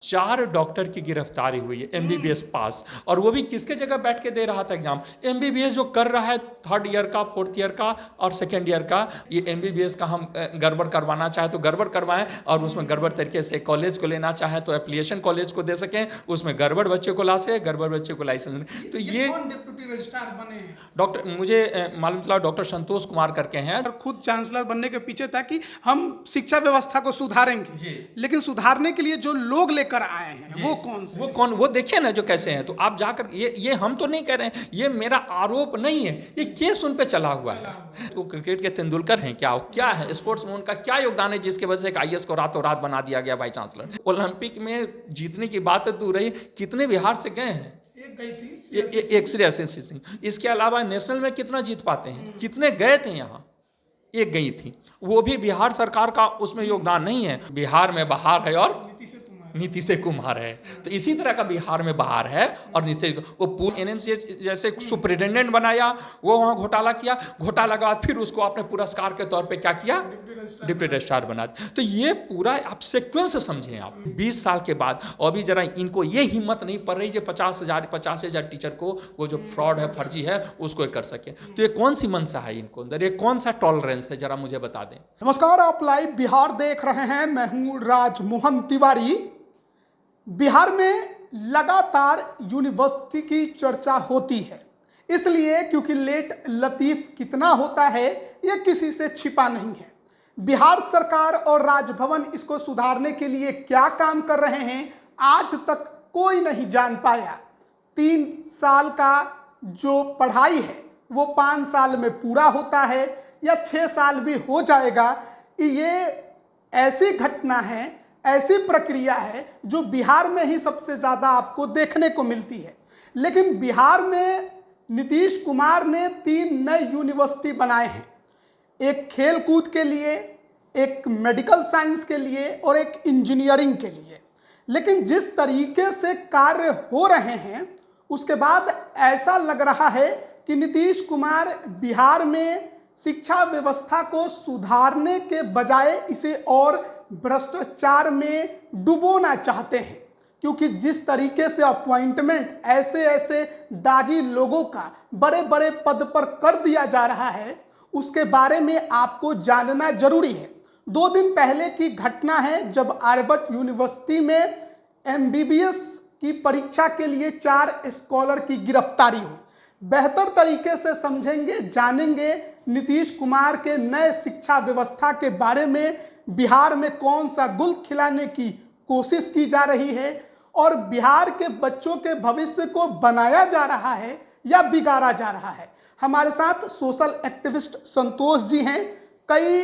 4 doctor की गिरफ्तारी हुई है, एमबीबीएस पास, और वो भी किसके जगह बैठ के दे रहा था एग्जाम? एमबीबीएस जो कर रहा है 3rd ईयर का, 4th ईयर का और 2nd ईयर का, ये एमबीबीएस का हम गड़बड़ करवाना चाहे तो गड़बड़ करवाएं, और उसमें गड़बड़ तरीके से कॉलेज को लेना चाहे तो एप्लीकेशन कॉलेज को दे सकें, उसमें गड़बड़ बच्चे को ला सके, गड़बड़ बच्चे को लाइसेंस। तो ये कौन डिप्टी रजिस्ट्रार बने? डॉक्टर, मुझे मालूम चला डॉक्टर संतोष कुमार करके हैं। और खुद चांसलर बनने के पीछे था कि हम शिक्षा व्यवस्था को सुधारेंगे, लेकिन सुधारने के लिए जो लोग लेकर आए हैं वो कौन से? वो देखिए ना जो कैसे हैं। तो आप जाकर ये हम तो नहीं कह रहे हैं, ये मेरा आरोप नहीं है, ये केस उन पे चला हुआ है। तो क्रिकेट के तेंदुलकर हैं क्या है, स्पोर्ट्स में उनका क्या योगदान है जिसके वजह से एक आईएएस को रातों रात बना दिया गया वाइस चांसलर? ओलंपिक में जीतने की बात तो रही, कितने बिहार से गए हैं? एक श्रेयसी सिंह। इसके अलावा नेशनल में कितना जीत पाते हैं? कितने गए थे यहाँ? एक गई थी, वो भी बिहार सरकार का उसमें योगदान नहीं है। बिहार में बहार है और नीतीश कुमार है, तो इसी तरह का बिहार में बहार है और नीतीश। वो पूर्ण एनएमसीएच जैसे सुपरिटेंडेंट बनाया, वो वहाँ घोटाला किया, घोटाला के बाद फिर उसको आपने पुरस्कार के तौर पे क्या किया? डिप्टी रजिस्ट्रार बना दिया। तो ये पूरा आप सीक्वेंस समझें। आप 20 साल के बाद अभी जरा इनको ये हिम्मत नहीं पड़ रही जो 50,000 टीचर को वो जो फ्रॉड है, फर्जी है, उसको कर सके। तो ये कौन सी मंशा है इनको अंदर, ये कौन सा टॉलरेंस है, जरा मुझे बता दें। नमस्कार, आप लाइव बिहार देख रहे हैं, मैं हूं राजमोहन तिवारी। बिहार में लगातार यूनिवर्सिटी की चर्चा होती है, इसलिए क्योंकि लेट लतीफ कितना होता है यह किसी से छिपा नहीं है। बिहार सरकार और राजभवन इसको सुधारने के लिए क्या काम कर रहे हैं आज तक कोई नहीं जान पाया। 3 साल का जो पढ़ाई है वो 5 साल में पूरा होता है या 6 साल भी हो जाएगा। ये ऐसी घटना है, ऐसी प्रक्रिया है जो बिहार में ही सबसे ज़्यादा आपको देखने को मिलती है। लेकिन बिहार में नीतीश कुमार ने 3 नए यूनिवर्सिटी बनाए हैं, एक खेल कूद के लिए, एक मेडिकल साइंस के लिए और एक इंजीनियरिंग के लिए। लेकिन जिस तरीके से कार्य हो रहे हैं उसके बाद ऐसा लग रहा है कि नीतीश कुमार बिहार में शिक्षा व्यवस्था को सुधारने के बजाय इसे और भ्रष्टाचार में डुबोना चाहते हैं। क्योंकि जिस तरीके से अपॉइंटमेंट ऐसे दागी लोगों का बड़े बड़े पद पर कर दिया जा रहा है उसके बारे में आपको जानना जरूरी है। 2 दिन पहले की घटना है जब आर्यभट्ट यूनिवर्सिटी में एमबीबीएस की परीक्षा के लिए 4 स्कॉलर की गिरफ्तारी हुई। बेहतर तरीके से समझेंगे, जानेंगे नीतीश कुमार के नए शिक्षा व्यवस्था के बारे में, बिहार में कौन सा गुल खिलाने की कोशिश की जा रही है और बिहार के बच्चों के भविष्य को बनाया जा रहा है या बिगाड़ा जा रहा है। हमारे साथ सोशल एक्टिविस्ट संतोष जी हैं। कई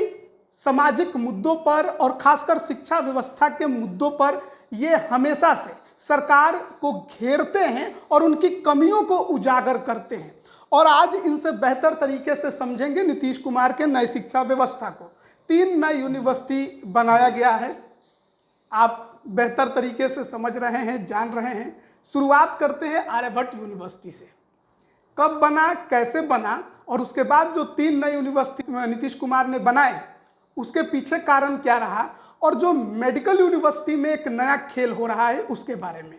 सामाजिक मुद्दों पर और खासकर शिक्षा व्यवस्था के मुद्दों पर ये हमेशा से सरकार को घेरते हैं और उनकी कमियों को उजागर करते हैं, और आज इनसे बेहतर तरीके से समझेंगे नीतीश कुमार के नई शिक्षा व्यवस्था को। 3 नई यूनिवर्सिटी बनाया गया है, आप बेहतर तरीके से समझ रहे हैं, जान रहे हैं। शुरुआत करते हैं आर्यभट्ट यूनिवर्सिटी से। कब बना, कैसे बना, और उसके बाद जो 3 नई यूनिवर्सिटी नीतीश कुमार ने बनाए उसके पीछे कारण क्या रहा, और जो मेडिकल यूनिवर्सिटी में एक नया खेल हो रहा है उसके बारे में।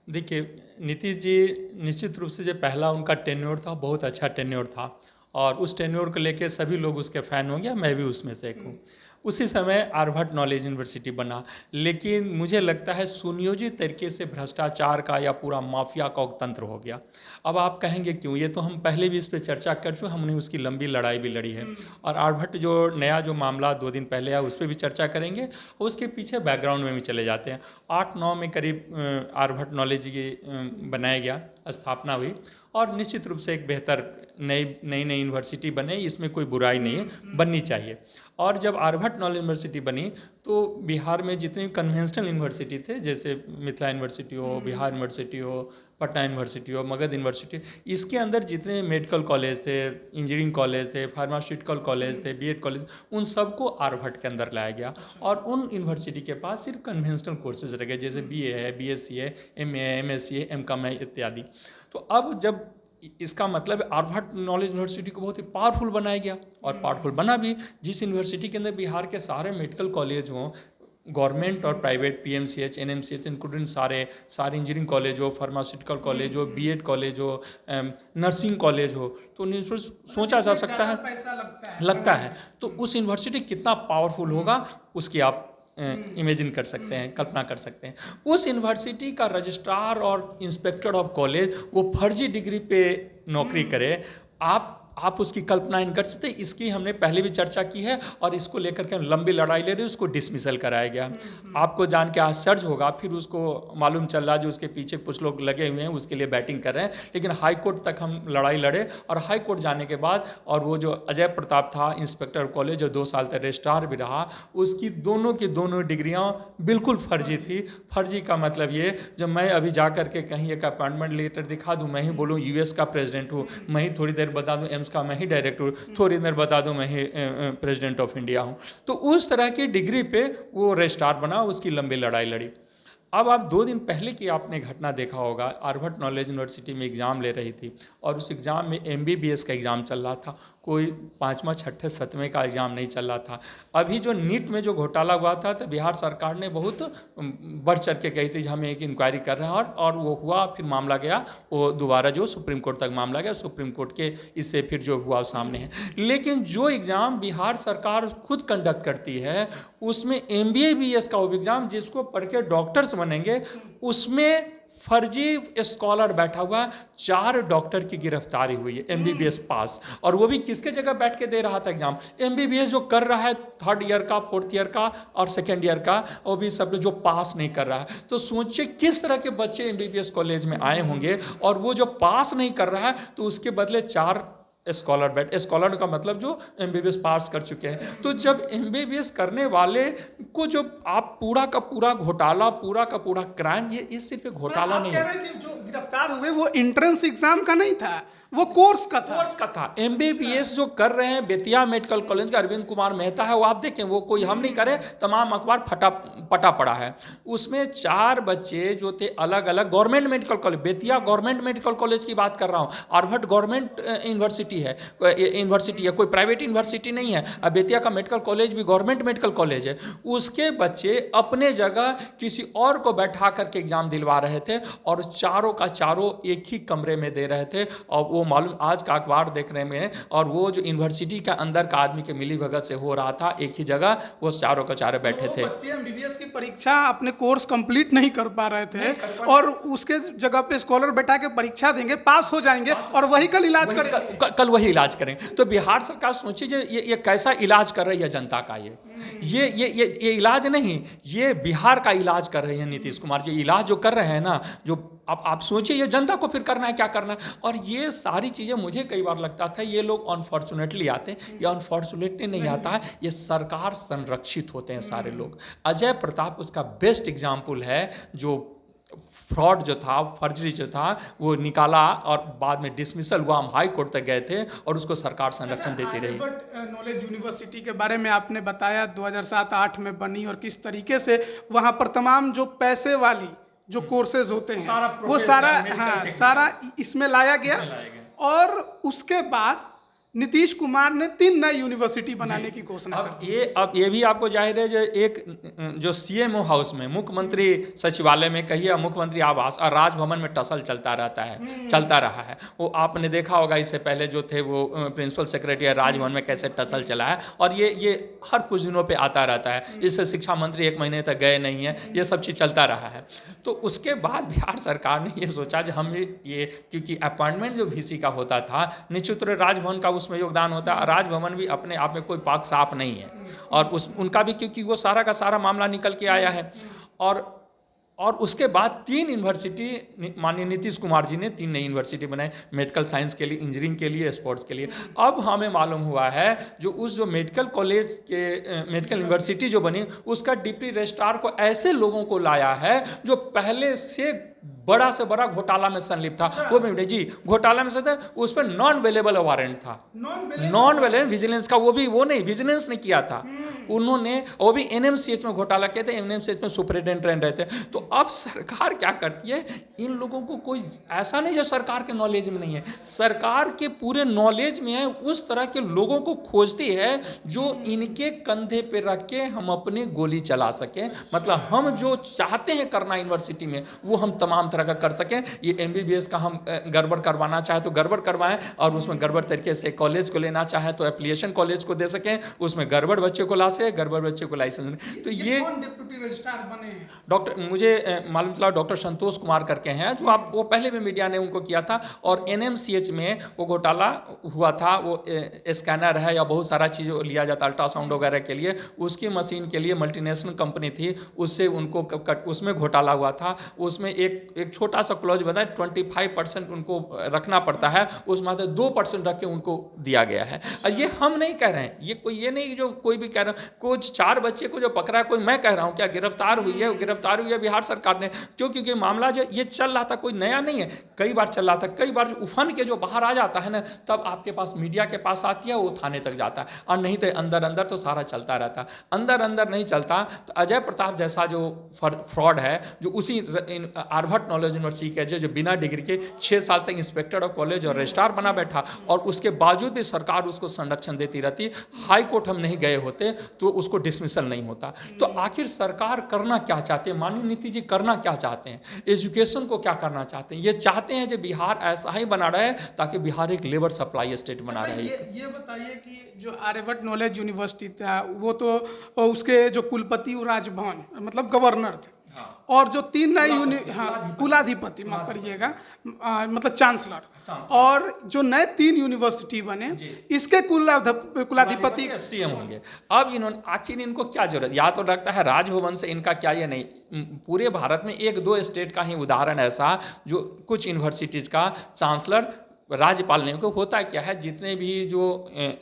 देखिए, नीतीश जी निश्चित रूप से जो पहला उनका टेन्योर था बहुत अच्छा टेन्योर था, और उस टेन्योर को लेके सभी लोग उसके फ़ैन हो गया, मैं भी उसमें से एक हूँ। उसी समय आर्यभट्ट नॉलेज यूनिवर्सिटी बना, लेकिन मुझे लगता है सुनियोजित तरीके से भ्रष्टाचार का या पूरा माफिया का तंत्र हो गया। अब आप कहेंगे क्यों, ये तो हम पहले भी इस पर चर्चा कर चुके, हमने उसकी लंबी लड़ाई भी लड़ी है, और आर्यभट्ट जो नया जो मामला 2 दिन पहले आया उस पर भी चर्चा करेंगे, और उसके पीछे बैकग्राउंड में भी चले जाते हैं। 8-9 में करीब आर्यभट्ट नॉलेज की बनाया गया, स्थापना हुई, और निश्चित रूप से एक बेहतर नई यूनिवर्सिटी बने, इसमें कोई बुराई नहीं है, बननी चाहिए। और जब आर्यभट्ट नॉलेज यूनिवर्सिटी बनी तो बिहार में जितनी कन्वेंशनल यूनिवर्सिटी थे, जैसे मिथिला यूनिवर्सिटी हो, बिहार यूनिवर्सिटी हो, पटना यूनिवर्सिटी हो, मगध यूनिवर्सिटी, इसके अंदर जितने मेडिकल कॉलेज थे, इंजीनियरिंग कॉलेज थे, फार्मास्यूटिकल कॉलेज थे, बीएड कॉलेज, उन सबको आर्यभट्ट के अंदर लाया गया। और उन यूनिवर्सिटी के पास सिर्फ कन्वेंशनल कोर्सेज रह गए, जैसे बीए है, बीएससी है, एमए है, एमएससी है, एमकॉम है इत्यादि। तो अब जब इसका मतलब आर्यभट्ट नॉलेज यूनिवर्सिटी को बहुत ही पावरफुल बनाया गया, और पावरफुल बना भी। जिस यूनिवर्सिटी के अंदर बिहार के सारे मेडिकल कॉलेज हों, गवर्नमेंट और प्राइवेट पीएमसीएच, एनएमसीएच इंक्लूडिंग सारे इंजीनियरिंग कॉलेज हो, फार्मास्यूटिकल कॉलेज हो, बीएड कॉलेज हो, नर्सिंग कॉलेज हो, तो उन्हें पर सोचा जा सकता है, पैसा लगता है। तो उस यूनिवर्सिटी कितना पावरफुल होगा उसकी आप इमेजिन कर सकते हैं, कल्पना कर सकते हैं। उस यूनिवर्सिटी का रजिस्ट्रार और इंस्पेक्टर ऑफ कॉलेज वो फर्जी डिग्री पे नौकरी करे, आप उसकी कल्पना नहीं कर सकते। इसकी हमने पहले भी चर्चा की है और इसको लेकर के लंबी लड़ाई ले रहे, उसको डिसमिसल कराया गया। आपको जान के आश्चर्य होगा, फिर उसको मालूम चल रहा है जो उसके पीछे कुछ लोग लगे हुए हैं उसके लिए बैटिंग कर रहे हैं, लेकिन हाई कोर्ट तक हम लड़ाई लड़े और हाई कोर्ट जाने के बाद, और वो जो अजय प्रताप था इंस्पेक्टर कॉलेज जो 2 साल तक रजिस्ट्रार भी रहा, उसकी दोनों की दोनों डिग्रियाँ बिल्कुल फर्जी थी। फर्जी का मतलब ये, जब मैं अभी जा करके कहीं एक अपॉइंटमेंट लेटर दिखा दूँ, मैं ही बोलूँ यूएस का प्रेसिडेंट हूँ, मैं ही थोड़ी देर बता दूँ एम्स का मैं ही डायरेक्टर हूँ, थोड़ी देर बता दूँ मैं ही प्रेसिडेंट ऑफ इंडिया हूँ, तो उस तरह की डिग्री पे वो रजिस्ट्रार बना, उसकी लंबी लड़ाई लड़ी। अब आप 2 दिन पहले की आपने घटना देखा होगा, आर्वर्ड नॉलेज यूनिवर्सिटी में एग्ज़ाम ले रही थी और उस एग्ज़ाम में एमबीबीएस का एग्ज़ाम चल रहा था, कोई 5वां 6ठे 7वें का एग्ज़ाम नहीं चल रहा था। अभी जो नीट में जो घोटाला हुआ था, तो बिहार सरकार ने बहुत बढ़ चढ़ के कही थी हमें एक इंक्वायरी कर रहे हैं, और वो हुआ, फिर मामला गया, वो दोबारा जो सुप्रीम कोर्ट तक मामला गया, सुप्रीम कोर्ट के इससे फिर जो हुआ सामने है। लेकिन जो एग्ज़ाम बिहार सरकार खुद कंडक्ट करती है, उसमें एमबीबीएस का वो एग्ज़ाम जिसको पढ़ के डॉक्टर्स बनेंगे, उसमें फर्जी स्कॉलर बैठा हुआ, 4 डॉक्टर की गिरफ्तारी हुई है, एमबीबीएस पास, और वो भी किसके जगह बैठ के दे रहा था एग्जाम, एमबीबीएस जो कर रहा है 3rd ईयर का, 4th ईयर का और 2nd ईयर का, वो भी सब जो पास नहीं कर रहा है। तो सोचिए किस तरह के बच्चे एमबीबीएस कॉलेज में आए होंगे, और वो जो पास नहीं कर रहा है तो उसके बदले 4 स्कॉलर का मतलब जो एमबीबीएस पास कर चुके हैं। तो जब एमबीबीएस करने वाले को जो आप पूरा का पूरा घोटाला, पूरा का पूरा क्राइम, ये सिर्फ एक घोटाला नहीं है। जो गिरफ्तार हुए वो एंट्रेंस एग्जाम का नहीं था, वो कोर्स का था। एमबीबीएस जो कर रहे हैं बेतिया मेडिकल कॉलेज का अरविंद कुमार मेहता है, वो आप देखें, वो कोई हम नहीं करे, तमाम अखबार पटा पड़ा है। उसमें 4 बच्चे जो थे अलग अलग government medical college, Bettiah government medical college की बात कर रहा हूँ, आर्वर्ड गवर्नमेंट यूनिवर्सिटी है, कोई प्राइवेट यूनिवर्सिटी नहीं है। अब बेतिया का मेडिकल कॉलेज भी गवर्नमेंट मेडिकल कॉलेज है। उसके बच्चे अपने जगह किसी और को बैठा करके एग्जाम दिलवा रहे थे, और चारों का चारों एक ही कमरे में दे रहे थे। और वो मालूम आज का अखबार देखने में, और वो जो यूनिवर्सिटी के अंदर का आदमी के मिली भगत से हो रहा था, एक ही जगह वो चारों का चारों बैठे थे। बच्चे एमबीबीएस की परीक्षा अपने कोर्स कंप्लीट नहीं कर पा रहे थे, और उसके जगह पे स्कॉलर बैठा के परीक्षा देंगे, पास हो जाएंगे, और वही कल इलाज करेंगे, कल वही इलाज करेंगे। तो बिहार सरकार सोचिए ये कैसा इलाज कर रही है जनता का। ये इलाज नहीं, ये बिहार का इलाज कर रहे हैं नीतीश कुमार जी। इलाज जो कर रहे हैं ना, जो आप सोचिए, ये जनता को फिर करना है, क्या करना है। और ये सारी चीज़ें मुझे कई बार लगता था ये लोग अनफॉर्चुनेटली आते हैं, ये अनफॉर्चुनेटली नहीं आता है, ये सरकार संरक्षित होते हैं सारे लोग। अजय प्रताप उसका बेस्ट एग्जाम्पल है, जो फ्रॉड जो था, फर्जरी जो था, वो निकाला और बाद में डिसमिसल हुआ, हम हाई कोर्ट तक गए थे और उसको सरकार संरक्षण देती रही। नॉलेज यूनिवर्सिटी के बारे में आपने बताया 2007-8 में बनी, और किस तरीके से वहाँ पर तमाम जो पैसे वाली जो कोर्सेज होते हैं वो सारा इसमें लाया गया। और उसके बाद नीतीश कुमार ने 3 नई यूनिवर्सिटी बनाने की घोषणा कर दी। अब ये भी आपको जाहिर है, जो एक जो सीएमओ हाउस में, मुख्यमंत्री सचिवालय में कहिए, मुख्यमंत्री आवास और राजभवन में टसल चलता रहा है। वो आपने देखा होगा, इससे पहले जो थे वो प्रिंसिपल सेक्रेटरी राजभवन में कैसे टसल चला है, और ये हर कुछ दिनों पे आता रहता है। इससे शिक्षा मंत्री 1 महीने तक गए नहीं है, ये सब चीज़ चलता रहा है। तो उसके बाद बिहार सरकार ने ये सोचा कि हम ये क्योंकि अपॉइंटमेंट जो वीसी का होता था, निश्चित रूप राजभवन का उसमें योगदान होता है। राजभवन भी अपने आप में कोई पाक साफ नहीं है, और उनका भी, क्योंकि वो सारा का सारा मामला निकल के आया है। और उसके बाद 3 यूनिवर्सिटी माननीय नीतीश कुमार जी ने 3 नई यूनिवर्सिटी बनाई, मेडिकल साइंस के लिए, इंजीनियरिंग के लिए, स्पोर्ट्स के लिए। अब हमें मालूम हुआ है जो मेडिकल कॉलेज के मेडिकल यूनिवर्सिटी जो बनी, उसका डिप्टी रजिस्ट्रार को ऐसे लोगों को लाया है जो पहले से बड़ा से बड़ा घोटाला में संलिप्त था। वो भी जी घोटाला में से था, उस पर नॉन अवेलेबल वारंट था, नॉन अवेलेबल विजिलेंस का, वो नहीं विजिलेंस ने किया था उन्होंने, वो भी एनएमसीएच में घोटाला किया था, एनएमसीएच में सुपरिटेंडेंट रहते। तो अब सरकार क्या करती है, इन लोगों को कोई ऐसा नहीं जो सरकार के नॉलेज में नहीं है, सरकार के पूरे नॉलेज में है, उस तरह के लोगों को खोजती है जो इनके कंधे पे रख के हम अपनी गोली चला सकें। मतलब हम जो चाहते हैं करना यूनिवर्सिटी में वो हम तमाम तरह का कर सकें। ये एमबीबीएस का हम गड़बड़ करवाना चाहे तो गड़बड़ करवाएं, और उसमें गड़बड़ तरीके से कॉलेज को लेना चाहे तो एप्लीकेशन कॉलेज को दे सकें, उसमें गड़बड़ बच्चे को ला सके, गड़बड़ बच्चे को लाइसेंस। तो ये कौन डिप्टी रजिस्ट्रार बने? डॉक्टर, मुझे मालूम चला डॉक्टर संतोष कुमार करके हैं, जो आप वो पहले भी मीडिया ने उनको किया था। और एनएमसीएच में वो घोटाला हुआ था, वो स्कैनर है या बहुत सारा चीज़ लिया जाता अल्ट्रासाउंड वगैरह के लिए, उसकी मशीन के लिए मल्टीनेशनल कंपनी थी, उससे उनको उसमें घोटाला हुआ था। उसमें एक छोटा सा क्लॉज बताया 25% उनको रखना पड़ता है, उसमें 2% रख के उनको दिया गया है। और ये हम नहीं कह रहे हैं, ये नहीं जो कोई भी कह रहा है, कुछ 4 बच्चे को जो पकड़ा है, कोई मैं कह रहा हूँ क्या गिरफ्तार हुई है, गिरफ्तार हुई है बिहार सरकार ने। क्योंकि मामला जो ये चल रहा था कोई नया नहीं है, कई बार चल रहा था, कई बार उफन के जो बाहर आ जाता है ना, तब आपके पास मीडिया के पास आती है, वो थाने तक जाता है, और नहीं तो अंदर अंदर तो सारा चलता रहता। अंदर अंदर नहीं चलता तो अजय प्रताप जैसा जो फ्रॉड है, जो उसी हार्वर्ड नॉलेज यूनिवर्सिटी के जो बिना डिग्री के 6 साल तक इंस्पेक्टर ऑफ कॉलेज और रजिस्ट्रार बना बैठा, और उसके बावजूद भी सरकार उसको संरक्षण देती रहती। हाई कोर्ट हम नहीं गए होते तो उसको डिसमिसल नहीं होता। तो आखिर सरकार करना क्या चाहते हैं, माननीय नीतीश जी करना क्या चाहते हैं, एजुकेशन को क्या करना चाहते हैं? ये चाहते हैं कि बिहार ऐसा ही बना रहे ताकि बिहार एक लेबर सप्लाई स्टेट बना रहे। ये बताइए कि जो आर्यभट्ट नॉलेज यूनिवर्सिटी था, वो तो उसके जो कुलपति राजभवन मतलब गवर्नर थे, और जो 3 नए कुलाधिपति माफ करिएगा, मतलब चांसलर, और जो नए 3 यूनिवर्सिटी बने, इसके कुलाधिपति सीएम होंगे। अब इन्होंने आखिर इनको क्या जरूरत, या तो लगता है राजभवन से इनका क्या, ये नहीं, पूरे भारत में 1-2 स्टेट का ही उदाहरण ऐसा जो कुछ यूनिवर्सिटीज का चांसलर राज्यपाल ने, को होता क्या है, जितने भी जो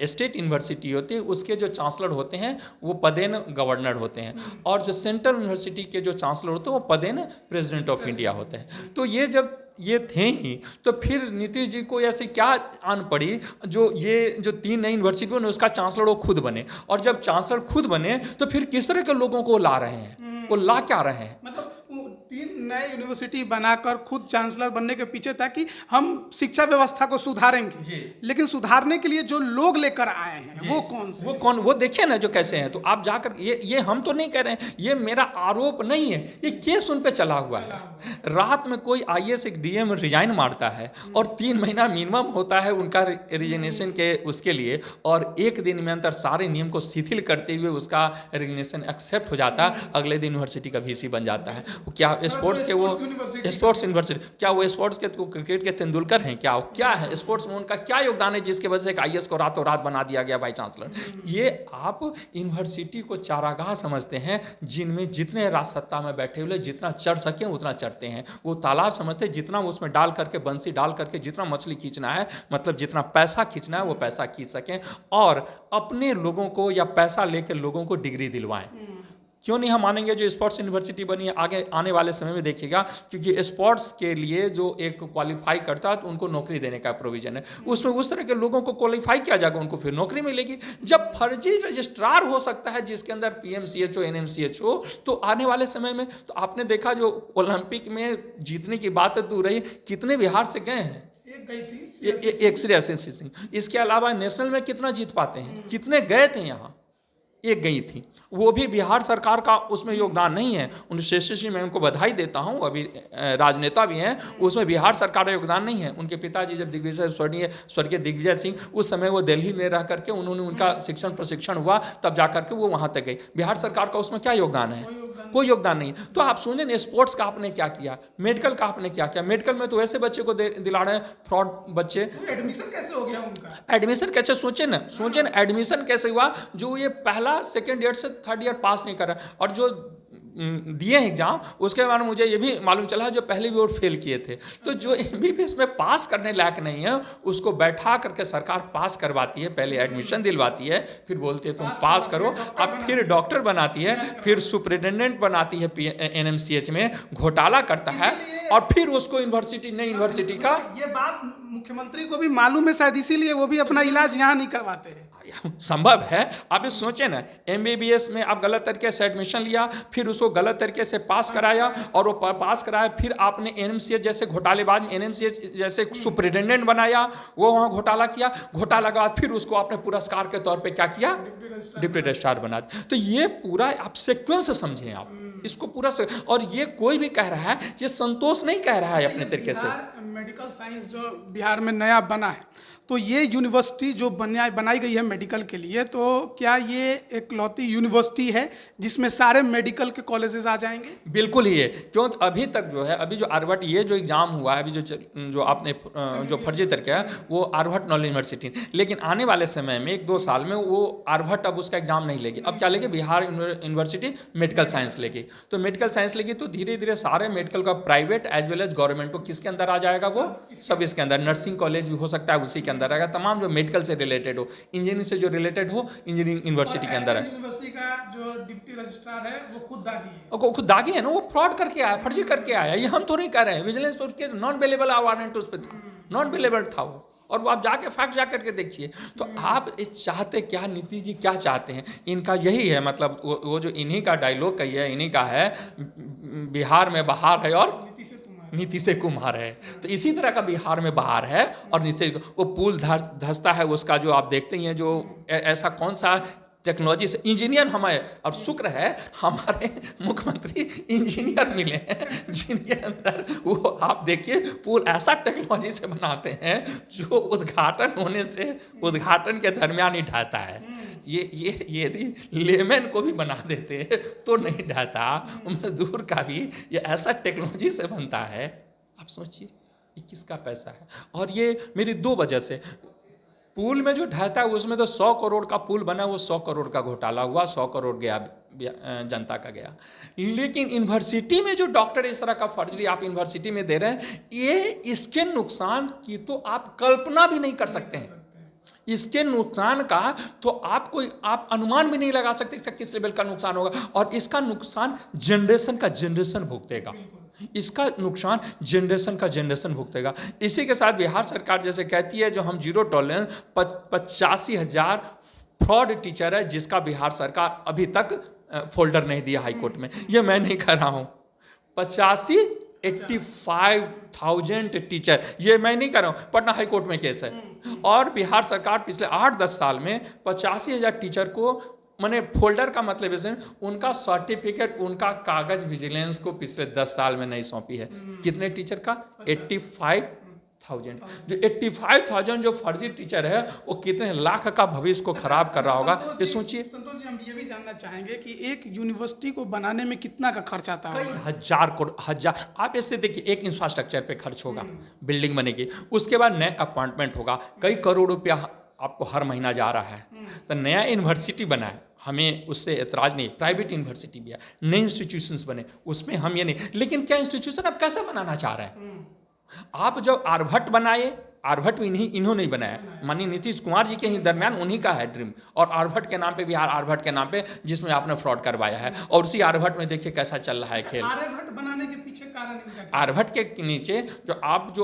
स्टेट यूनिवर्सिटी होती है उसके जो चांसलर होते हैं वो पदेन गवर्नर होते हैं, और जो सेंट्रल यूनिवर्सिटी के जो चांसलर होते हैं वो पदेन प्रेसिडेंट ऑफ इंडिया होते हैं। तो ये जब ये थे ही, तो फिर नीतीश जी को ऐसे क्या आन पड़ी जो ये जो 3 नई यूनिवर्सिटी बने उसका चांसलर वो खुद बने, और जब चांसलर खुद बने तो फिर किस तरह के लोगों को ला रहे हैं, वो ला क्या रहे हैं? मतलब 3 नए यूनिवर्सिटी बनाकर खुद चांसलर बनने के पीछे था कि हम शिक्षा व्यवस्था को सुधारेंगे, लेकिन सुधारने के लिए जो लोग लेकर आए हैं वो कौन से, वो देखिए ना जो कैसे हैं। तो आप जाकर ये हम तो नहीं कह रहे हैं, ये मेरा आरोप नहीं है, ये केस उन पे चला हुआ है। रात में कोई आईएएस एक डीएम रिजाइन मारता है और 3 महीना मिनिमम होता है उनका रिजिग्नेशन के उसके लिए, और 1 दिन में अंतर सारे नियम को शिथिल करते हुए उसका रिजिग्नेशन एक्सेप्ट हो जाता है, अगले दिन यूनिवर्सिटी का वीसी बन जाता है। क्या स्पोर्ट्स के, वो स्पोर्ट्स यूनिवर्सिटी, क्या वो स्पोर्ट्स के क्रिकेट के तेंदुलकर हैं क्या है स्पोर्ट्स में उनका क्या योगदान है जिसके वजह से एक आईएएस को रातों रात बना दिया गया वाइस चांसलर? ये आप यूनिवर्सिटी को चारागाह समझते हैं जिनमें जितने राज सत्ता में बैठे हुए जितना चढ़ सके उतना चढ़ते हैं, वो तालाब समझते हैं जितना उसमें डाल करके बंसी डाल करके जितना मछली खींचना है, मतलब जितना पैसा खींचना है वो पैसा खींच सकें, और अपने लोगों को या पैसा लेकर लोगों को डिग्री दिलवाएं। क्यों नहीं हम मानेंगे जो स्पोर्ट्स यूनिवर्सिटी बनी है, आगे आने वाले समय में देखिएगा, क्योंकि स्पोर्ट्स के लिए जो एक क्वालिफाई करता है तो उनको नौकरी देने का प्रोविजन है, उसमें उस तरह के लोगों को क्वालिफाई किया जाएगा, उनको फिर नौकरी मिलेगी। जब फर्जी रजिस्ट्रार हो सकता है जिसके अंदर पीएमसीएच हो, एनएमसीएच हो, तो आने वाले समय में तो आपने देखा जो ओलंपिक में जीतने की बात दूर रही, कितने बिहार से गए हैं, एक श्रेयसी सिंह, इसके अलावा नेशनल में कितना जीत पाते हैं, कितने गए थे यहाँ, एक गई थी, वो भी बिहार सरकार का उसमें योगदान नहीं है। उन श्रेयसी मैं उनको बधाई देता हूँ, अभी राजनेता भी हैं, उसमें बिहार सरकार का योगदान नहीं है। उनके पिताजी जब दिग्विजय स्वर्गीय दिग्विजय सिंह, उस समय वो दिल्ली में रह करके उन्होंने उनका शिक्षण प्रशिक्षण हुआ, तब जा करके वो वहाँ तक गई। बिहार सरकार का उसमें क्या योगदान है? कोई योगदान नहीं। तो आप सुने स्पोर्ट्स का आपने क्या किया, मेडिकल का आपने क्या किया? मेडिकल में तो ऐसे बच्चे को दिला रहे हैं फ्रॉड बच्चे। एडमिशन कैसे हो गया उनका? एडमिशन कैसे, सोचे ना एडमिशन कैसे हुआ, जो ये पहला 2nd ईयर से 3rd ईयर पास नहीं कर रहा, और जो दिए एग्जाम उसके बारे में मुझे ये भी मालूम चला जो पहले भी और फेल किए थे। तो जो एमबीबीएस में पास करने लायक नहीं है उसको बैठा करके सरकार पास करवाती है, पहले एडमिशन दिलवाती है, फिर बोलती है तुम पास करो, अब फिर डॉक्टर बनाती है, फिर सुपरिटेंडेंट बनाती है एनएमसीएच में, घोटाला करता है। और फिर उसको यूनिवर्सिटी नई यूनिवर्सिटी का ये बात मुख्यमंत्री को भी मालूम है शायद, इसीलिए वो भी अपना इलाज यहाँ नहीं करवाते हैं। संभव है। आप ये सोचे ना, MBBS में आप गलत तरीके से एडमिशन लिया, फिर उसको गलत तरीके से पास कराया, और वो पास कराया, फिर आपने NMCH जैसे घोटालेबाज NMCH जैसे सुपरिटेंडेंट बनाया, वो वहाँ घोटाला किया, घोटाला के बाद फिर उसको आपने पुरस्कार के तौर पे क्या किया, डिप्टी रजिस्ट्रार बना दिया। तो ये पूरा आप सीक्वेंस समझें आप इसको पूरा और ये कोई भी कह रहा है, ये संतोष नहीं कह रहा है अपने तरीके से। मेडिकल साइंस जो बिहार में नया बना है, तो ये यूनिवर्सिटी जो बनाई गई है मेडिकल के लिए, तो क्या ये एकलौती यूनिवर्सिटी है जिसमें सारे मेडिकल के कॉलेजेस आ जाएंगे? बिल्कुल ही है, क्यों अभी तक जो है, अभी जो आर्यभट्ट ये जो एग्ज़ाम हुआ है, अभी जो आपने जो फर्जी तरीका है वो आर्यभट्ट नॉलेज यूनिवर्सिटी, लेकिन आने वाले समय में 1-2 साल में वो आर्यभट्ट अब उसका एग्ज़ाम नहीं लेगी। अब क्या लेगी? बिहार यूनिवर्सिटी मेडिकल साइंस लेगी। तो मेडिकल साइंस लेगी तो धीरे धीरे सारे मेडिकल का private as well as government को किसके अंदर आ जाएगा? वो सब इसके अंदर। नर्सिंग कॉलेज भी हो सकता है उसी के अंदर आएगा, तमाम जो मेडिकल से रिलेटेड हो, इंजीनियरिंग से जो रिलेटेड हो, इंजीनियरिंग यूनिवर्सिटी के अंदर है। यूनिवर्सिटी का जो डिप्टी रजिस्ट्रार है वो खुद दागी है, खुद दागी है ना, वो फ्रॉड करके आया, फर्जी करके आया। ये हम तो नहीं कर रहे हैं, विजिलेंस पर उसके नॉन बेलेबल वारंट उस पर था, नॉन बेलेबल था वो, और वो आप जाके फैक्ट जा करके देखिए। तो आप चाहते क्या, नीतीश जी क्या चाहते हैं? इनका यही है, मतलब वो जो इन्हीं का डायलॉग कही है, इन्हीं का है, बिहार में बहार है और नीति से कुम्हार है। तो इसी तरह का बिहार में बहार है और नीति। वो पुल धंसता है उसका, जो आप देखते ही हैं, जो ऐसा कौन सा टेक्नोलॉजी से इंजीनियर हमारे, और शुक्र है हमारे मुख्यमंत्री इंजीनियर मिले हैं जिनके अंदर वो आप देखिए पुल ऐसा टेक्नोलॉजी से बनाते हैं जो उद्घाटन होने से उद्घाटन के दरमियान ही ढहता है। ये यदि लेमैन को भी बना देते तो नहीं ढहता, मजदूर का भी ये ऐसा टेक्नोलॉजी से बनता है। आप सोचिए ये किसका पैसा है? और ये मेरी 2 वजह से, पुल में जो ढहता है उसमें तो 100 करोड़ का पुल बना, वो 100 करोड़ का घोटाला हुआ, 100 करोड़ गया जनता का गया। लेकिन यूनिवर्सिटी में जो डॉक्टर इस तरह का फर्जी आप यूनिवर्सिटी में दे रहे हैं, ये इसके नुकसान की तो आप कल्पना भी नहीं कर सकते हैं। इसके नुकसान का तो आप अनुमान भी नहीं लगा सकते इसका किस लेवल का नुकसान होगा, और इसका नुकसान जनरेशन का जनरेशन भुगतेगा। इसका नुकसान जनरेशन का जनरेशन भुगतेगा। इसी के साथ बिहार सरकार जैसे कहती है जो हम जीरो टॉलरेंस, 85,000 फ्रॉड टीचर है जिसका बिहार सरकार अभी तक फोल्डर नहीं दिया हाईकोर्ट में। ये मैं नहीं कर रहा हूँ, 85,000 टीचर, ये मैं नहीं कर रहा हूँ, पटना हाईकोर्ट में केस है। और बिहार सरकार पिछले 8-10 साल में 85,000 टीचर को, मैंने फोल्डर का मतलब है उनका सर्टिफिकेट, उनका कागज विजिलेंस को पिछले 10 साल में नहीं सौंपी है। कितने टीचर का? 85,000। जो 85,000 जो फर्जी टीचर है वो कितने लाख का भविष्य को खराब कर रहा होगा, ये सोचिए। संतोष जी, हम ये भी जानना चाहेंगे कि एक यूनिवर्सिटी को बनाने में कितना का खर्च आता है? कई हजार करोड़। आप ऐसे देखिए, एक इंफ्रास्ट्रक्चर पे खर्च होगा, बिल्डिंग बनेगी, उसके बाद नए अपॉइंटमेंट होगा, कई करोड़ रुपया आपको हर महीना जा रहा है। तो नया यूनिवर्सिटी बना है, हमें उससे एतराज़ नहीं, प्राइवेट यूनिवर्सिटी भी है, नए इंस्टीट्यूशंस बने, उसमें हम ये नहीं। लेकिन क्या इंस्टीट्यूशन आप कैसे बनाना चाह रहे हैं? आप जब आर्यभट्ट बनाए, आर्यभट्ट इन्होंने ही बनाया, माननीय नीतीश कुमार जी के ही दरमियान उन्हीं का है ड्रीम, और आर्यभट्ट के नाम पे बिहार आर्यभट्ट के नाम पे जिसमें आपने फ्रॉड करवाया है, और उसी आर्यभट्ट में देखिए कैसा चल रहा है खेल। आर्यभट्ट बनाने के पीछे कारण क्या? आर्यभट्ट के नीचे जो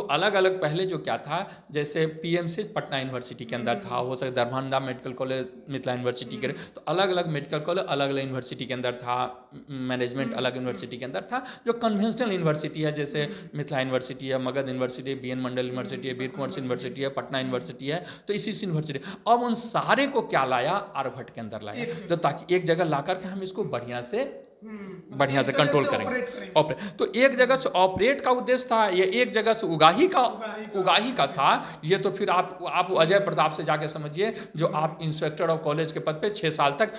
अलग अलग पहले जो क्या था, जैसे PMC पटना यूनिवर्सिटी के अंदर था, हो सकता Darbhanga medical college Mithila university के, तो अलग अलग मेडिकल कॉलेज अलग अलग यूनिवर्सिटी के अंदर था, मैनेजमेंट अलग यूनिवर्सिटी के अंदर था। जो कन्वेंशनल यूनिवर्सिटी है जैसे मिथिला यूनिवर्सिटी है, मगध यूनिवर्सिटी, BN मंडल यूनिवर्सिटी है, वीर कुंवर यूनिवर्सिटी है, पटना यूनिवर्सिटी है, तो इसी यूनिवर्सिटी अब उन सारे को क्या लाया? आर्यभट्ट के अंदर लाया, तो ताकि एक जगह ला करके हम इसको बढ़िया से कंट्रोल करेंगे, ऑपरेट। तो एक जगह से ऑपरेट का उद्देश्य था, ये एक जगह से उगाही का था। ये तो फिर आप अजय प्रताप से जाके समझिए, जो आप इंस्पेक्टर ऑफ कॉलेज के पद पे 6 साल तक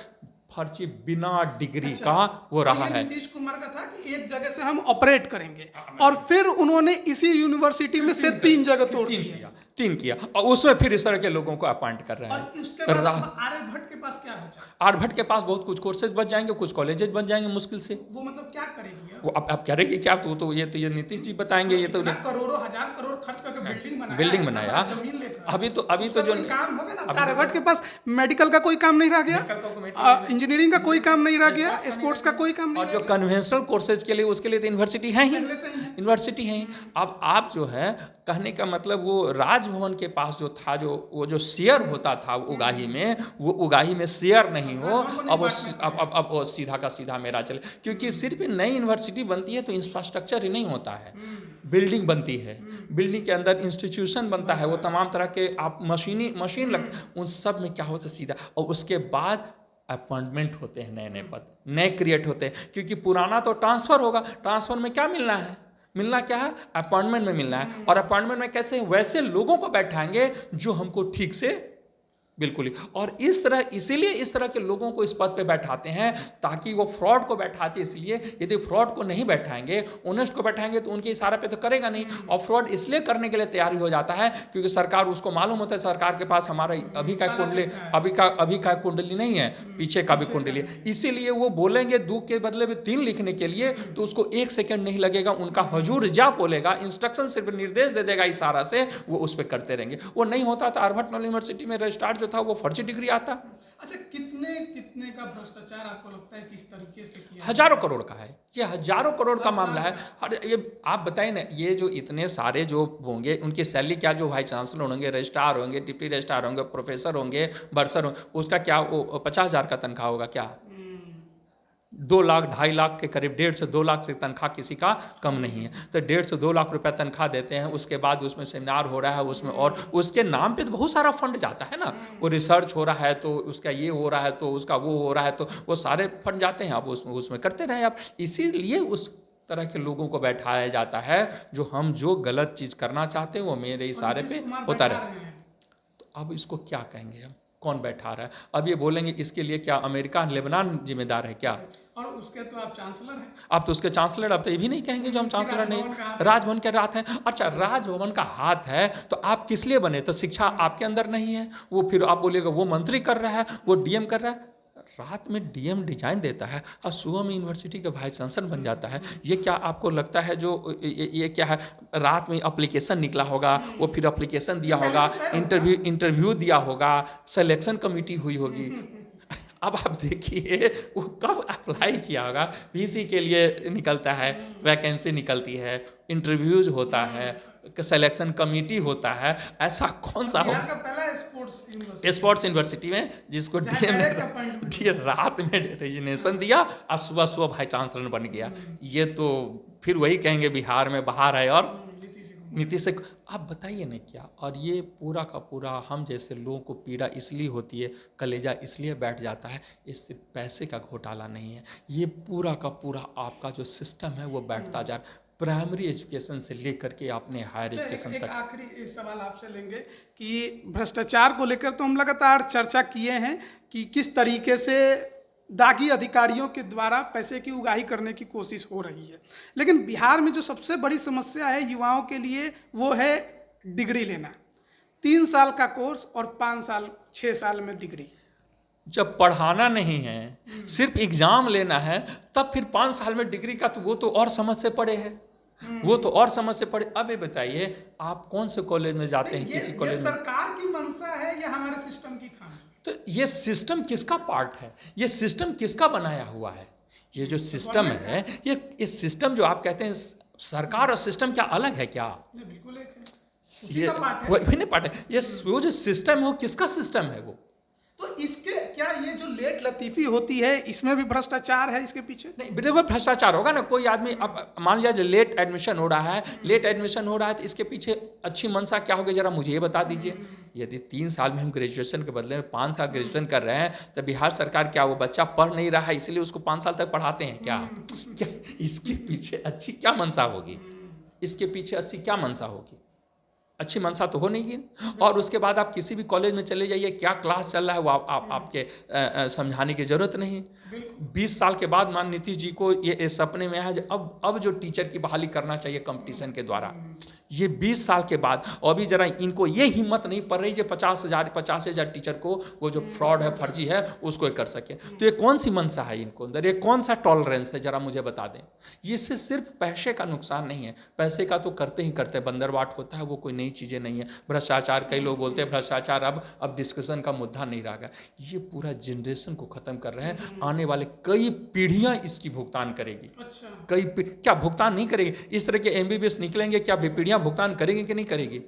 फर्जी बिना डिग्री का वो रहा है। नीतीश कुमार का था कि एक जगह से हम ऑपरेट करेंगे, और फिर उन्होंने इसी यूनिवर्सिटी में से 3 जगह तोड़ दिया। 3 किया और उसमें फिर इस तरह के लोगों को अपॉइंट कर रहे और हैं। उसके बाद रा- आर्यभट्ट के पास क्या बचा? आर्यभट्ट के पास बहुत कुछ कोर्सेज बच जाएंगे, कुछ कॉलेजेस बच जाएंगे मुश्किल से। वो मतलब क्या करेगी अब? वो अब कह रहे कि क्या, तो ये नीतीश जी बताएंगे। ये तो इतना करोड़ों हजार करोड़ खर्च करके बिल्डिंग बनाया, बिल्डिंग इतना बनाया। बड़ा जमीन लेकर। अभी तो उसका जो कोई काम होगा ना? अभी तो- आर्यभट्ट के पास मेडिकल का कोई काम नहीं रह गया, इंजीनियरिंग का कोई काम नहीं रह गया, स्पोर्ट्स का कोई काम नहीं और रह जो गया। कन्वेंशनल कोर्सेज के लिए उसके लिए तो यूनिवर्सिटी है ही, पहले से ही है। यूनिवर्सिटी है ही। अब आप जो है कहने का मतलब वो राजभवन के पास जो था, जो वो जो शेयर होता था उगाही में, वो उगाही में शेयर नहीं हो। अब वो सीधा का सीधा मेरा चले, क्योंकि सिर्फ नई यूनिवर्सिटी बनती है तो इंफ्रास्ट्रक्चर ही नहीं होता है, बिल्डिंग बनती है, बिल्डिंग के अंदर इंस्टीट्यूशन बनता है, वो तमाम तरह के आप मशीन लगते, उन सब में क्या होता है सीधा। और उसके बाद अपॉइंटमेंट होते हैं, नए नए पद नए क्रिएट होते हैं, क्योंकि पुराना तो ट्रांसफर होगा, ट्रांसफर में क्या मिलना है, मिलना क्या है, अपॉइंटमेंट में मिलना है। और अपॉइंटमेंट में कैसे, वैसे लोगों को बैठाएंगे जो हमको ठीक से बिल्कुल ही। और इस तरह, इसीलिए इस तरह के लोगों को इस पद पे बैठाते हैं, ताकि वो फ्रॉड को बैठाते हैं। इसलिए यदि फ्रॉड को नहीं बैठाएंगे, ऑनेस्ट को बैठाएंगे, तो उनके इशारे पे तो करेगा नहीं। और फ्रॉड इसलिए करने के लिए तैयारी हो जाता है क्योंकि सरकार, उसको मालूम होता है सरकार के पास हमारा अभी का कुंडली नहीं है, पीछे का भी कुंडली है। इसीलिए वो बोलेंगे 2 के बदले में 3 लिखने के लिए, तो उसको 1 सेकंड नहीं लगेगा, उनका हजूर जा बोलेगा, इंस्ट्रक्शन सिर्फ निर्देश दे देगा इशारा से, वो उस पर करते रहेंगे। वो नहीं होता तो आर्यभट्ट यूनिवर्सिटी में रजिस्ट्रार था वो फर्जी डिग्री आता। अच्छा, कितने का भ्रष्टाचार आपको लगता है किस तरीके से किया? हजारों करोड़ का है, ये हजारों करोड़ का मामला है। ये आप बताइए ना, ये जो इतने सारे जो होंगे उनकी सैलरी क्या, जो वाइस चांसलर होंगे, रजिस्ट्रार होंगे, डिप्टी रजिस्ट्रार होंगे, प्रोफेसर होंगे, बर्सर होंगे, उसका क्या वो 50,000 का तनख्वाह होगा क्या? 2 लाख 2.5 लाख के करीब, 1.5 से 2 लाख से तनख्वाह किसी का कम नहीं है। तो 1.5 से 2 लाख रुपया तनख्वाह देते हैं, उसके बाद उसमें सेमिनार हो रहा है, उसमें और उसके नाम पे तो बहुत सारा फंड जाता है ना, वो रिसर्च हो रहा है तो उसका ये हो रहा है, तो उसका वो हो रहा है, तो वो सारे फंड जाते हैं। आप उसमें करते रहे आप। इसीलिए उस तरह के लोगों को बैठाया जाता है, जो हम जो गलत चीज़ करना चाहते हैं वो मेरे इशारे पे होता रहे। तो अब इसको क्या कहेंगे हम, कौन बैठा रहा है? अब ये बोलेंगे इसके लिए क्या अमेरिका लेबनान जिम्मेदार है क्या? और उसके तो आप चांसलर हैं। अब तो उसके चांसलर, अब तो ये भी नहीं कहेंगे जो हम चांसलर नहीं, राजभवन के हाथ है। अच्छा, राजभवन का हाथ है तो आप किस लिए बने? तो शिक्षा आपके अंदर नहीं है, वो फिर आप बोलिएगा वो मंत्री कर रहा है, वो डीएम कर रहा है। रात में डीएम डिजाइन देता है और सुबह में यूनिवर्सिटी का वाइस चांसलर बन जाता है। ये क्या आपको लगता है जो ये क्या है, रात में एप्लीकेशन निकला होगा, वो फिर एप्लीकेशन दिया होगा, इंटरव्यू दिया होगा, सिलेक्शन कमेटी हुई होगी। अब आप देखिए वो कब अप्लाई किया होगा, वीसी के लिए निकलता है, वैकेंसी निकलती है, इंटरव्यूज होता है, सिलेक्शन कमेटी होता है, ऐसा कौन सा बिहार का पहला स्पोर्ट्स यूनिवर्सिटी में जिसको डीएम ने रात में रेजिग्नेशन दिया और सुबह सुबह भाई चांसलर बन गया। ये तो फिर वही कहेंगे बिहार में बाहर है और नीतीश से। आप बताइए ना क्या। और ये पूरा का पूरा हम जैसे लोगों को पीड़ा इसलिए होती है, कलेजा इसलिए बैठ जाता है, इससे पैसे का घोटाला नहीं है, ये पूरा का पूरा आपका जो सिस्टम है वो बैठता जा रहा है, प्राइमरी एजुकेशन से लेकर के आपने हायर एजुकेशन तक। आखिरी सवाल आपसे लेंगे कि भ्रष्टाचार को लेकर तो हम लगातार चर्चा किए हैं कि किस तरीके से दागी अधिकारियों के द्वारा पैसे की उगाही करने की कोशिश हो रही है, लेकिन बिहार में जो सबसे बड़ी समस्या है युवाओं के लिए वो है डिग्री लेना। 3 साल का कोर्स और 5 साल 6 साल में डिग्री। जब पढ़ाना नहीं है, सिर्फ एग्जाम लेना है, तब फिर 5 साल में डिग्री का तो वो तो और समझ से पड़े है, वो तो और समझ से पड़े। अब ये बताइए आप कौन से कॉलेज में जाते हैं, किसी कॉलेज में? सरकार की मंशा है या हमारे सिस्टम की खामी? तो ये सिस्टम किसका पार्ट है, ये सिस्टम किसका बनाया हुआ है? ये जो सिस्टम है, ये सिस्टम जो आप कहते हैं सरकार और सिस्टम क्या अलग है क्या? बिल्कुल एक है, ये वही नहीं पार्ट है। ये वो जो सिस्टम है वो किसका सिस्टम है वो? तो इसके क्या ये जो लेट लतीफ़ी होती है इसमें भी भ्रष्टाचार है इसके पीछे? नहीं, बिल्कुल भ्रष्टाचार होगा ना। कोई आदमी अब मान लिया जो लेट एडमिशन हो रहा है, लेट एडमिशन हो रहा है, तो इसके पीछे अच्छी मंशा क्या होगी जरा मुझे ये बता दीजिए। यदि 3 साल में हम ग्रेजुएशन के बदले में 5 साल ग्रेजुएशन कर रहे हैं, तो बिहार सरकार क्या वो बच्चा पढ़ नहीं रहा है इसलिए उसको 5 साल तक पढ़ाते हैं क्या? इसके पीछे अच्छी क्या मंशा होगी? इसके पीछे अच्छी क्या मंशा होगी? अच्छी मंशा तो हो नहीं गई। और उसके बाद आप किसी भी कॉलेज में चले जाइए, क्या क्लास चल रहा है वो आपके समझाने की ज़रूरत नहीं। 20 साल के बाद मान नीतीश जी को ये सपने में आया अब जो टीचर की बहाली करना चाहिए कंपटीशन के द्वारा, ये 20 साल के बाद, और अभी जरा इनको ये हिम्मत नहीं पड़ रही जो 50,000 टीचर को वो जो फ्रॉड है, फर्जी है, उसको कर सके। तो ये कौन सी मंशा है इनको अंदर, ये कौन सा टॉलरेंस है, जरा मुझे बता दें। इससे सिर्फ पैसे का नुकसान नहीं है, पैसे का तो करते ही करते बंदरवाट होता है, वो कोई नई चीज़ें नहीं है। भ्रष्टाचार, कई लोग बोलते हैं भ्रष्टाचार अब डिस्कशन का मुद्दा नहीं रहा। ये पूरा जनरेशन को खत्म कर रहे हैं। आने वाले कई पीढ़ियां इसकी भुगतान करेगी। क्या भुगतान नहीं करेगी? इस तरह के MBBS निकलेंगे, क्या पीढ़ियां भुगतान करेंगे कि नहीं करेगी?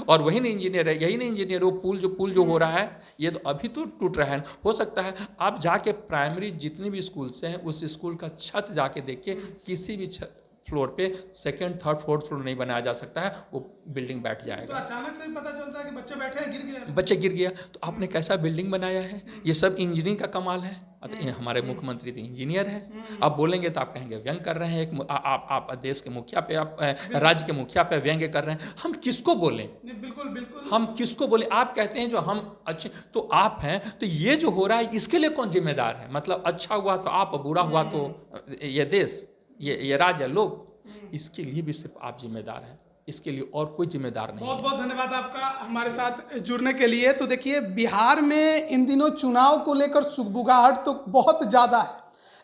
और वही नहीं इंजीनियर है, यही नहीं इंजीनियर, वो पुल जो हो रहा है, ये तो अभी तो टूट रहा है। हो सकता है आप जाके प्राइमरी जितने भी स्कूल से हैं उस स्कूल का छत जाके देखिए, किसी भी फ्लोर पे 2nd 3rd 4th फ्लोर नहीं बनाया जा सकता है, वो बिल्डिंग बैठ जाएगा। तो अचानक से पता चलता है कि बच्चे बैठे हैं, बच्चे गिर गया, तो आपने कैसा बिल्डिंग बनाया है? ये सब इंजीनियरिंग का कमाल है। हमारे मुख्यमंत्री तो इंजीनियर हैं। आप बोलेंगे तो आप कहेंगे व्यंग कर रहे हैं, आप देश के मुखिया पे, आप राज्य के मुखिया पे व्यंग कर रहे हैं। हम किसको बोलें? बिल्कुल हम किसको बोले? आप कहते हैं जो हम अच्छे, तो आप हैं, तो ये जो हो रहा है इसके लिए कौन जिम्मेदार है? मतलब अच्छा हुआ तो आप, बुरा हुआ तो ये देश, ये राज्य, लोग, इसके लिए भी सिर्फ आप जिम्मेदार हैं, इसके लिए और कोई जिम्मेदार नहीं। बहुत बहुत धन्यवाद आपका हमारे साथ जुड़ने के लिए। तो देखिए, बिहार में इन दिनों चुनाव को लेकर सुगबुगाहट तो बहुत ज़्यादा है,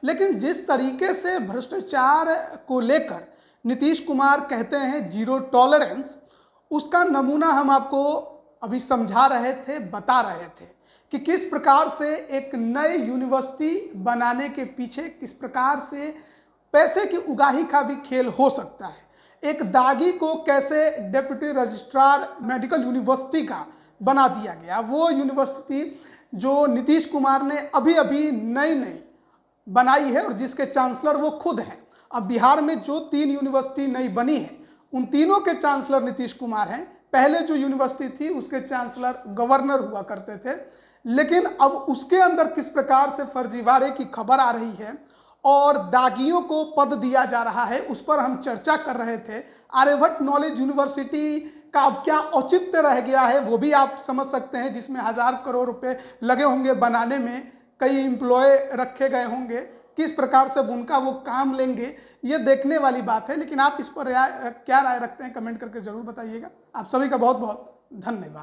लेकिन जिस तरीके से भ्रष्टाचार को लेकर नीतीश कुमार कहते हैं जीरो टॉलरेंस, उसका नमूना हम आपको अभी समझा रहे थे, बता रहे थे कि किस प्रकार से एक नई यूनिवर्सिटी बनाने के पीछे किस प्रकार से पैसे की उगाही का भी खेल हो सकता है। एक दागी को कैसे डिप्टी रजिस्ट्रार मेडिकल यूनिवर्सिटी का बना दिया गया, वो यूनिवर्सिटी जो नीतीश कुमार ने अभी अभी नई बनाई है और जिसके चांसलर वो खुद हैं। अब बिहार में जो 3 यूनिवर्सिटी नई बनी है, उन तीनों के चांसलर नीतीश कुमार हैं। पहले जो यूनिवर्सिटी थी उसके चांसलर गवर्नर हुआ करते थे, लेकिन अब उसके अंदर किस प्रकार से फर्जीवाड़े की खबर आ रही है और दागियों को पद दिया जा रहा है, उस पर हम चर्चा कर रहे थे। आर्यभट्ट नॉलेज यूनिवर्सिटी का अब क्या औचित्य रह गया है वो भी आप समझ सकते हैं, जिसमें 1000 करोड़ रुपए लगे होंगे बनाने में, कई एम्प्लॉय रखे गए होंगे, किस प्रकार से उनका वो काम लेंगे, ये देखने वाली बात है। लेकिन आप इस पर क्या राय रखते हैं, कमेंट करके ज़रूर बताइएगा। आप सभी का बहुत बहुत धन्यवाद।